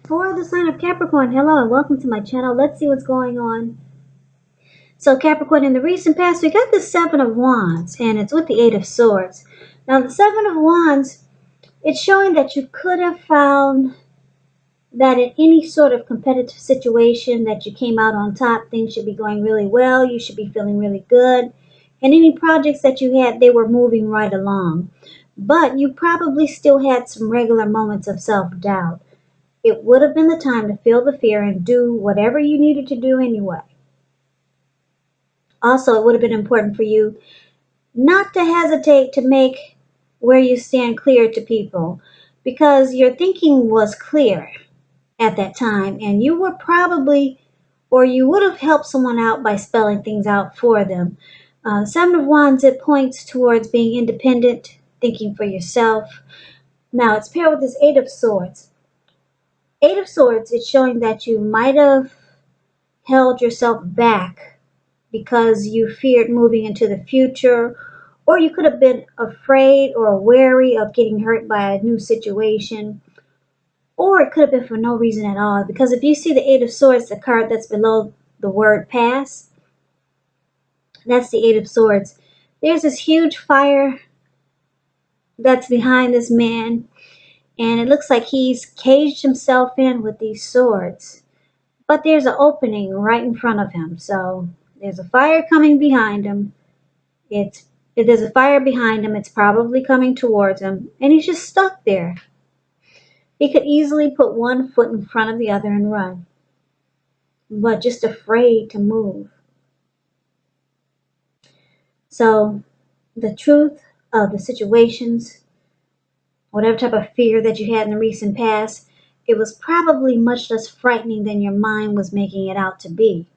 For the sign of Capricorn, hello and welcome to my channel. Let's see what's going on. So Capricorn, in the recent past, we got the Seven of Wands, and it's with the Eight of Swords. Now the Seven of Wands, it's showing that you could have found that in any sort of competitive situation that you came out on top, things should be going really well, you should be feeling really good. And any projects that you had, they were moving right along. But you probably still had some regular moments of self-doubt. It would have been the time to feel the fear and do whatever you needed to do anyway. Also, it would have been important for you not to hesitate to make where you stand clear to people, because your thinking was clear at that time and you were probably, or you would have helped someone out by spelling things out for them. Seven of Wands, it points towards being independent, thinking for yourself. Now it's paired with this Eight of Swords. Eight of Swords, it's showing that you might have held yourself back because you feared moving into the future, or you could have been afraid or wary of getting hurt by a new situation, or it could have been for no reason at all. Because if you see the Eight of Swords, the card that's below the word pass, that's the Eight of Swords. There's this huge fire that's behind this man, and it looks like he's caged himself in with these swords. But there's an opening right in front of him. So there's a fire coming behind him. If there's a fire behind him, it's probably coming towards him. And he's just stuck there. He could easily put one foot in front of the other and run, but just afraid to move. So the truth of the situations, whatever type of fear that you had in the recent past, it was probably much less frightening than your mind was making it out to be.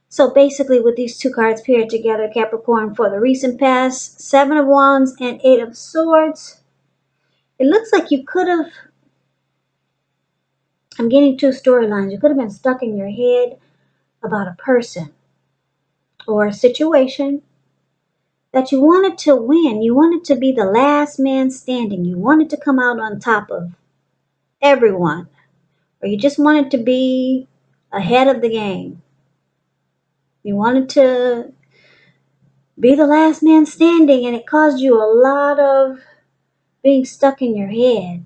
So basically, with these two cards paired together, Capricorn, for the recent past, Seven of Wands and Eight of Swords, it looks like you could have, I'm getting two storylines. You could have been stuck in your head about a person or a situation that you wanted to win. You wanted to be the last man standing. You wanted to come out on top of everyone, or you just wanted to be ahead of the game. You wanted to be the last man standing, and it caused you a lot of being stuck in your head.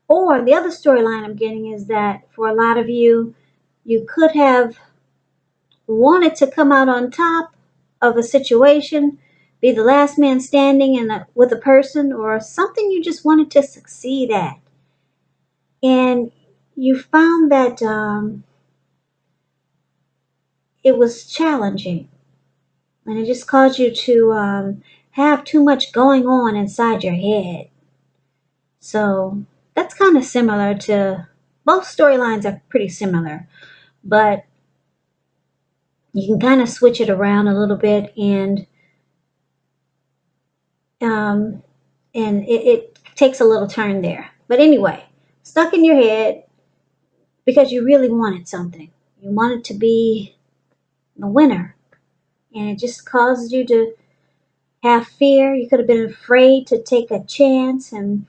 Or the other storyline I'm getting is that for a lot of you, you could have wanted to come out on top of a situation, be the last man standing with a person or something you just wanted to succeed at. And you found that it was challenging, and it just caused you to have too much going on inside your head. So that's kind of similar to, both storylines are pretty similar, but you can kind of switch it around a little bit, and it takes a little turn there. But anyway, stuck in your head because you really wanted something. You wanted to be the winner, and it just caused you to have fear. You could have been afraid to take a chance and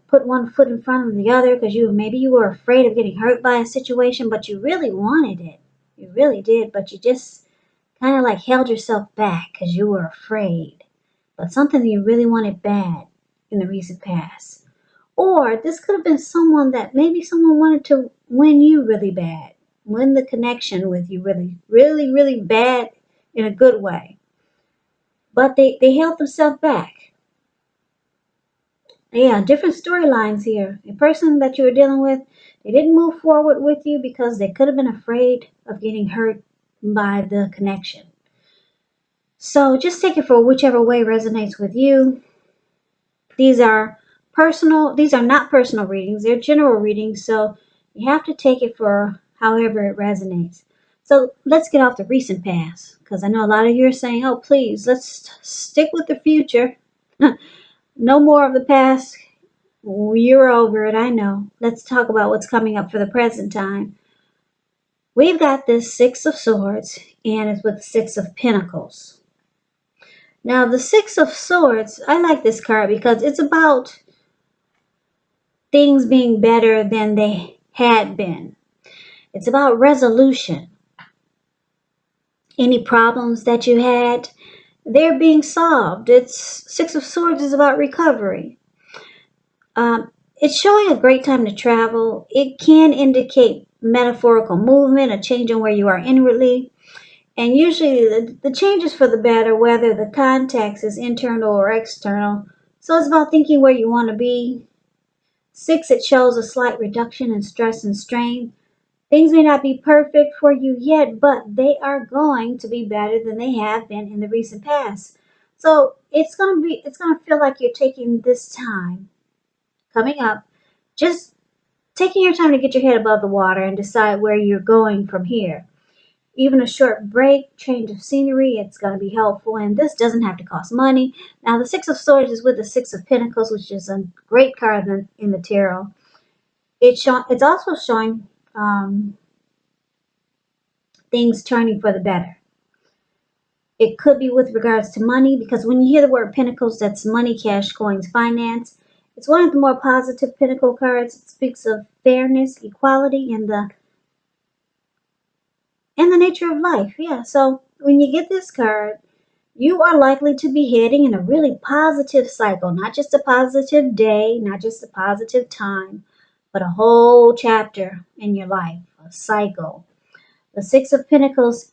put one foot in front of the other because maybe you were afraid of getting hurt by a situation, but you really wanted it. You really did, but you just kind of like held yourself back because you were afraid. But something that you really wanted bad in the recent past. Or this could have been someone that maybe someone wanted to win you really bad, win the connection with you really, really, really bad in a good way. But they held themselves back. Yeah, different storylines here. The person that you were dealing with, they didn't move forward with you because they could have been afraid of getting hurt by the connection. So just take it for whichever way resonates with you. These are not personal readings, they're general readings, so you have to take it for however it resonates. So let's get off the recent past, because I know a lot of you are saying, oh please, let's stick with the future. No more of the past. You're over it, I know. Let's talk about what's coming up for the present time. We've got this Six of Swords, and it's with the Six of Pentacles. Now, the Six of Swords, I like this card because it's about things being better than they had been. It's about resolution. Any problems that you had, they're being solved. It's Six of Swords is about recovery. It's showing a great time to travel. It can indicate metaphorical movement, a change in where you are inwardly. And usually the change is for the better, whether the context is internal or external. So it's about thinking where you want to be. Six, it shows a slight reduction in stress and strain. Things may not be perfect for you yet, but they are going to be better than they have been in the recent past. So it's gonna feel like you're taking this time coming up, just taking your time to get your head above the water and decide where you're going from here. Even a short break, change of scenery, it's going to be helpful. And this doesn't have to cost money. Now, the Six of Swords is with the Six of Pentacles, which is a great card in the tarot. It's also showing things turning for the better. It could be with regards to money, because when you hear the word Pentacles, that's money, cash, coins, finance. It's one of the more positive Pentacle cards. It speaks of fairness, equality, and the nature of life. Yeah, so when you get this card, you are likely to be heading in a really positive cycle, not just a positive day, not just a positive time, but a whole chapter in your life, a cycle. The Six of Pentacles,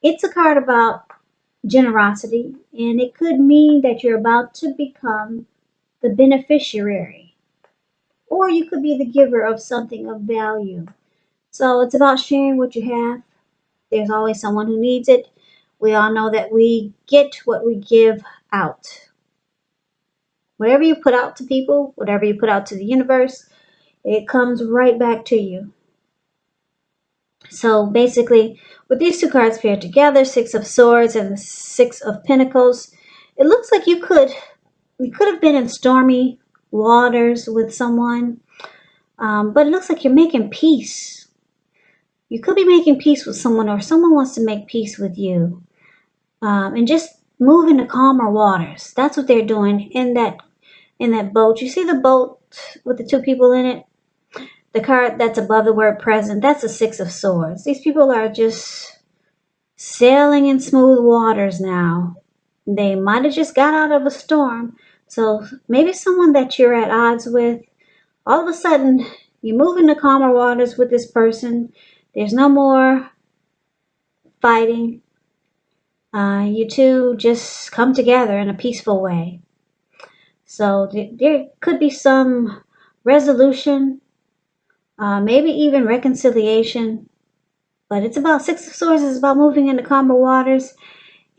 it's a card about generosity, and it could mean that you're about to become the beneficiary, or you could be the giver of something of value. So it's about sharing what you have. There's always someone who needs it. We all know that we get what we give out. Whatever you put out to people, whatever you put out to the universe, it comes right back to you. So basically, with these two cards paired together, Six of Swords and the Six of Pentacles, it looks like you could have been in stormy waters with someone, but it looks like you're making peace. You could be making peace with someone, or someone wants to make peace with you, and just move into calmer waters. That's what they're doing in that boat. You see the boat with the two people in it? The card that's above the word present, that's the Six of Swords. These people are just sailing in smooth waters now. They might have just got out of a storm. So maybe someone that you're at odds with, all of a sudden you move into calmer waters with this person. There's no more fighting. You two just come together in a peaceful way. So there could be some resolution, maybe even reconciliation. But it's about Six of Swords is about moving into calmer waters.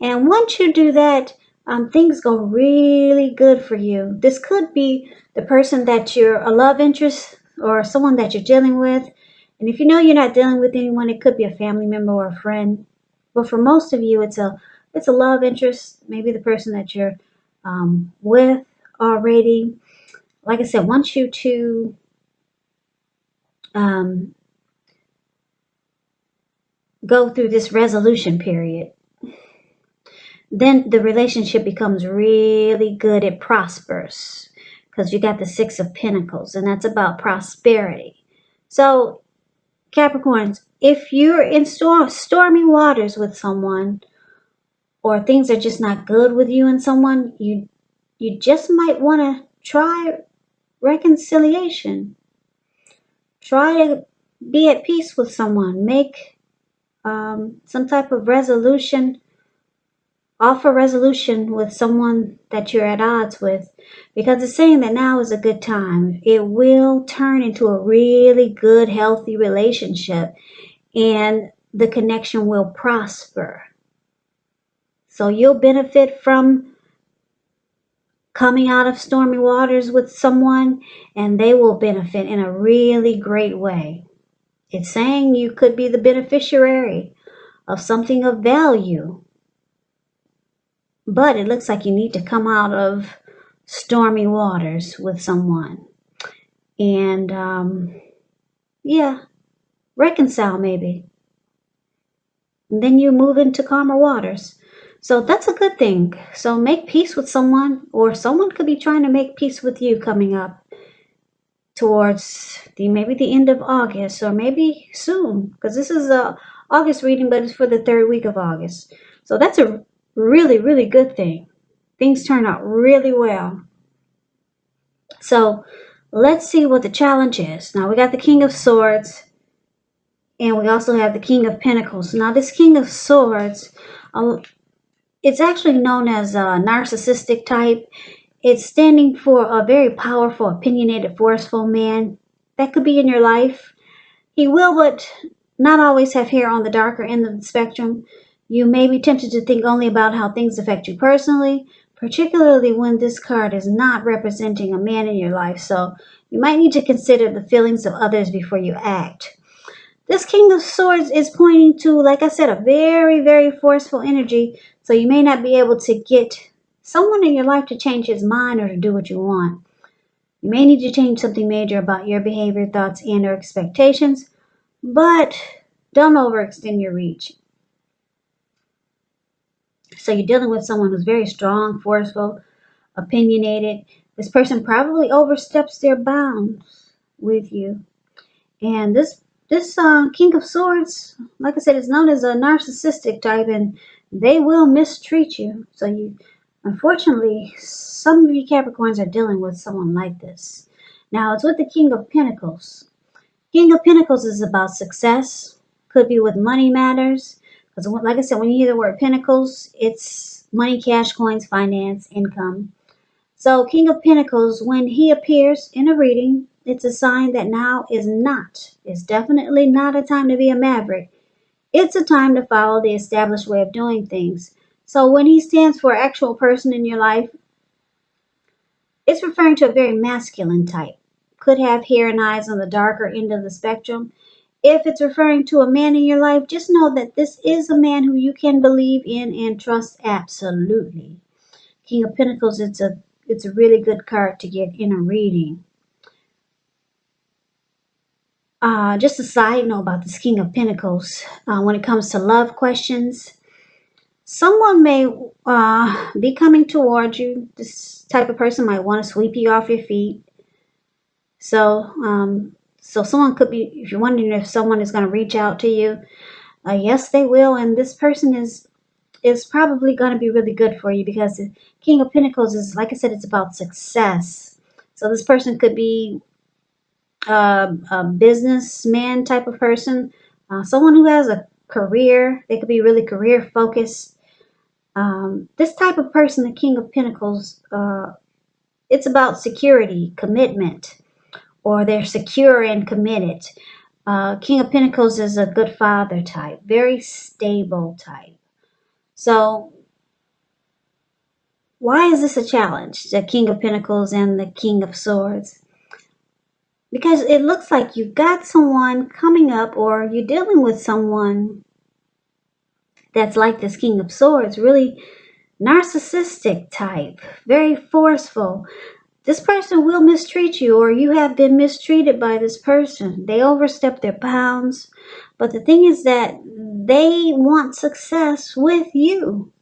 And once you do that, things go really good for you. This could be the person that you're a love interest, or someone that you're dealing with. And if you know you're not dealing with anyone, it could be a family member or a friend. But for most of you, it's a love interest, maybe the person that you're with already. Like I said, once you two go through this resolution period, then the relationship becomes really good. It prospers, because you got the Six of Pentacles, and that's about prosperity. So, Capricorns, if you're in stormy waters with someone, or things are just not good with you and someone, you just might want to try reconciliation. Try to be at peace with someone. Make some type of resolution. Offer resolution with someone that you're at odds with, because it's saying that now is a good time. It will turn into a really good, healthy relationship, and the connection will prosper. So you'll benefit from coming out of stormy waters with someone, and they will benefit in a really great way. It's saying you could be the beneficiary of something of value. But it looks like you need to come out of stormy waters with someone. And, reconcile maybe. And then you move into calmer waters. So that's a good thing. So make peace with someone, or someone could be trying to make peace with you coming up. towards maybe the end of August or maybe soon, because this is a August reading, but it's for the third week of August. So that's a really, really good thing. Things turn out really well. So let's see what the challenge is. Now we got the King of Swords and we also have the King of Pentacles. Now this King of Swords, it's actually known as a narcissistic type. It's standing for a very powerful, opinionated, forceful man that could be in your life. He will, but not always have hair on the darker end of the spectrum. You may be tempted to think only about how things affect you personally, particularly when this card is not representing a man in your life. So you might need to consider the feelings of others before you act. This King of Swords is pointing to, like I said, a very, very forceful energy. So you may not be able to get someone in your life to change his mind or to do what you want. You may need to change something major about your behavior, thoughts, and or expectations, but don't overextend your reach. So you're dealing with someone who's very strong, forceful, opinionated. This person probably oversteps their bounds with you. And this King of Swords, like I said, is known as a narcissistic type, and they will mistreat you. So unfortunately, some of you Capricorns are dealing with someone like this. Now it's with the King of Pentacles. King of Pentacles is about success. Could be with money matters. Because like I said, when you hear the word Pentacles, it's money, cash, coins, finance, income. So King of Pentacles, when he appears in a reading, it's a sign that now is definitely not a time to be a maverick. It's a time to follow the established way of doing things. So when he stands for an actual person in your life, it's referring to a very masculine type. Could have hair and eyes on the darker end of the spectrum. If it's referring to a man in your life, just know that this is a man who you can believe in and trust absolutely. King of Pentacles, it's a really good card to get in a reading. Just a side note about this King of Pentacles. When it comes to love questions, someone may be coming towards you. This type of person might want to sweep you off your feet. So someone could be, if you're wondering if someone is going to reach out to you, yes, they will. And this person is probably going to be really good for you because the King of Pentacles is, like I said, it's about success. So this person could be a businessman type of person, someone who has a career. They could be really career focused. This type of person, the King of Pentacles, it's about security, commitment, or they're secure and committed. King of Pentacles is a good father type, very stable type. So why is this a challenge, the King of Pentacles and the King of Swords? Because it looks like you've got someone coming up or you're dealing with someone that's like this King of Swords, really narcissistic type, very forceful. This person will mistreat you or you have been mistreated by this person. They overstep their bounds. But the thing is that they want success with you.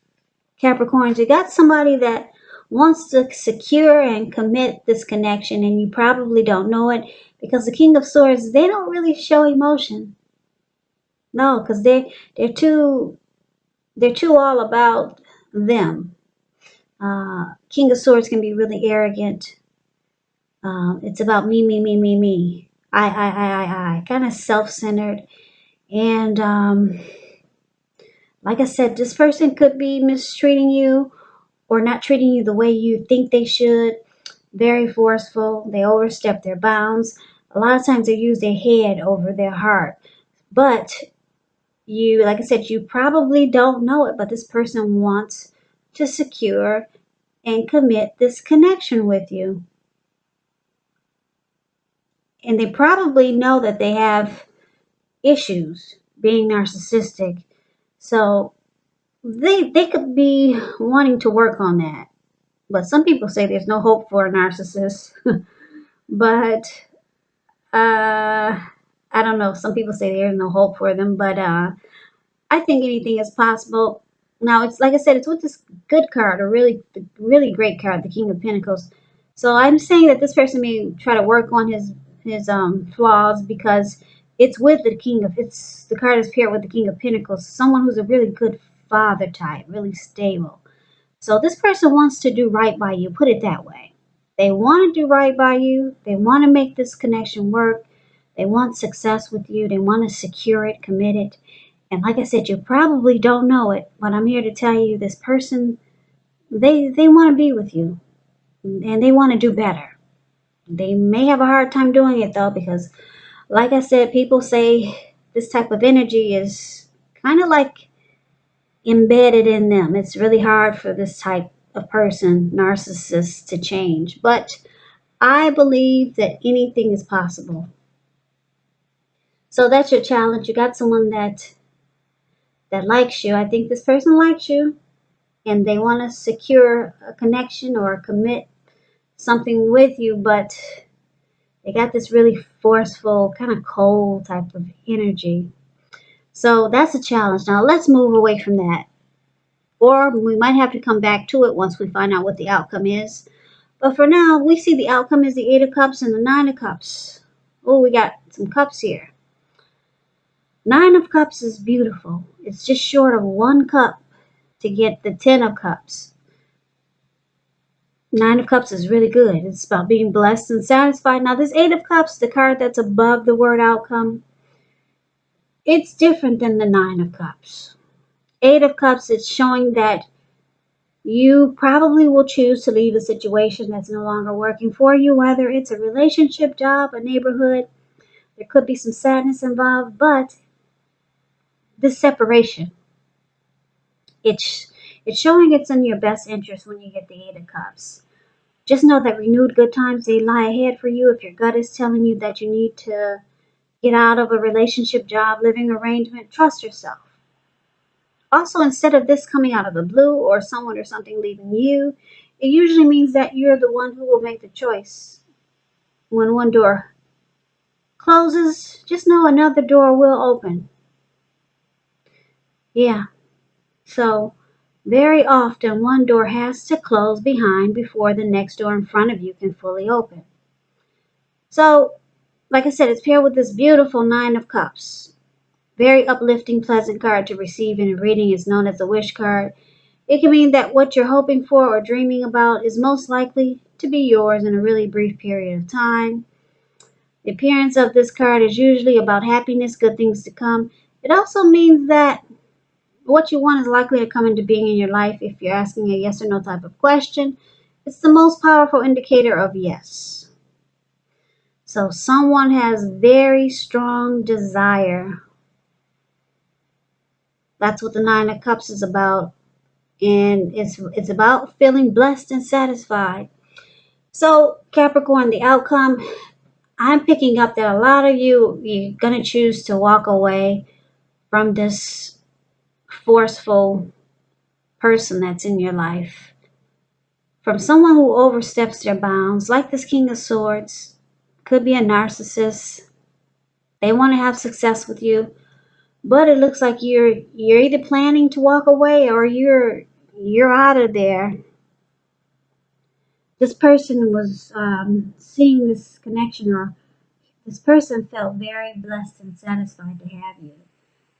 Capricorns, you got somebody that wants to secure and commit this connection, and you probably don't know it because the King of Swords, they don't really show emotion. No, because they're too all about them. King of Swords can be really arrogant. It's about me, me, me, me, me. I. Kind of self-centered. And like I said, this person could be mistreating you or not treating you the way you think they should. Very forceful. They overstep their bounds. A lot of times they use their head over their heart. But you, like I said, you probably don't know it, but this person wants to secure and commit this connection with you. And they probably know that they have issues being narcissistic. So they could be wanting to work on that. But some people say there's no hope for a narcissist. But I don't know. Some people say there's no hope for them, but I think anything is possible. Now it's like I said, it's with this good card, a really, really great card, the King of Pentacles. So I'm saying that this person may try to work on his flaws because it's with the king of it's the card is paired with the king of pentacles, someone who's a really good father type, really stable. So this person wants to do right by you, put it that way. They want to do right by you. They want to make this connection work. They want success with you. They want to secure it, commit it. And like I said, you probably don't know it, but I'm here to tell you this person, they want to be with you and they want to do better. They may have a hard time doing it though, because like I said, people say this type of energy is kind of like embedded in them. It's really hard for this type of person, narcissist, to change. But I believe that anything is possible. So that's your challenge. You got someone that likes you. I think this person likes you and they want to secure a connection or commit something with you, but they got this really forceful, kind of cold type of energy. So that's a challenge. Now let's move away from that. Or we might have to come back to it once we find out what the outcome is. But for now, we see the outcome is the Eight of Cups and the Nine of Cups. Oh, we got some cups here. Nine of Cups is beautiful. It's just short of one cup to get the Ten of Cups. Nine of Cups is really good. It's about being blessed and satisfied. Now, this Eight of Cups, the card that's above the word outcome, it's different than the Nine of Cups. Eight of Cups, it's showing that you probably will choose to leave a situation that's no longer working for you, whether it's a relationship, job, a neighborhood. There could be some sadness involved, but this separation, it's it's showing it's in your best interest when you get the Eight of Cups. Just know that renewed good times, they lie ahead for you. If your gut is telling you that you need to get out of a relationship, job, living arrangement, trust yourself. Also, instead of this coming out of the blue or someone or something leaving you, it usually means that you're the one who will make the choice. When one door closes, just know another door will open. Yeah. So, very often one door has to close behind before the next door in front of you can fully open. So, like I said, it's paired with this beautiful Nine of Cups. Very uplifting, pleasant card to receive in a reading is known as the wish card. It can mean that what you're hoping for or dreaming about is most likely to be yours in a really brief period of time. The appearance of this card is usually about happiness, good things to come. It also means that what you want is likely to come into being in your life if you're asking a yes or no type of question. It's the most powerful indicator of yes. So someone has very strong desire. That's what the Nine of Cups is about. And it's about feeling blessed and satisfied. So Capricorn, the outcome, I'm picking up that a lot of you're going to choose to walk away from this forceful person that's in your life. From someone who oversteps their bounds, like this King of Swords, could be a narcissist. They want to have success with you, but it looks like you're either planning to walk away or you're out of there. This person was seeing this connection, or this person felt very blessed and satisfied to have you.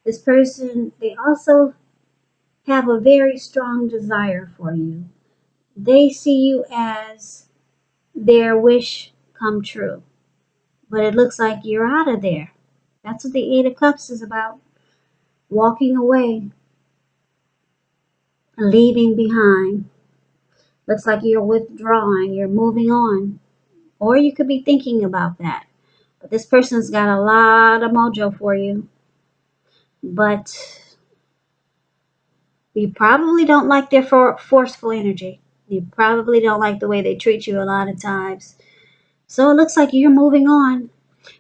This person, they also have a very strong desire for you. They see you as their wish come true. But it looks like you're out of there. That's what the Eight of Cups is about. Walking away, leaving behind. Looks like you're withdrawing, you're moving on. Or you could be thinking about that. But this person's got a lot of mojo for you. But you probably don't like their forceful energy. You probably don't like the way they treat you a lot of times. So it looks like you're moving on.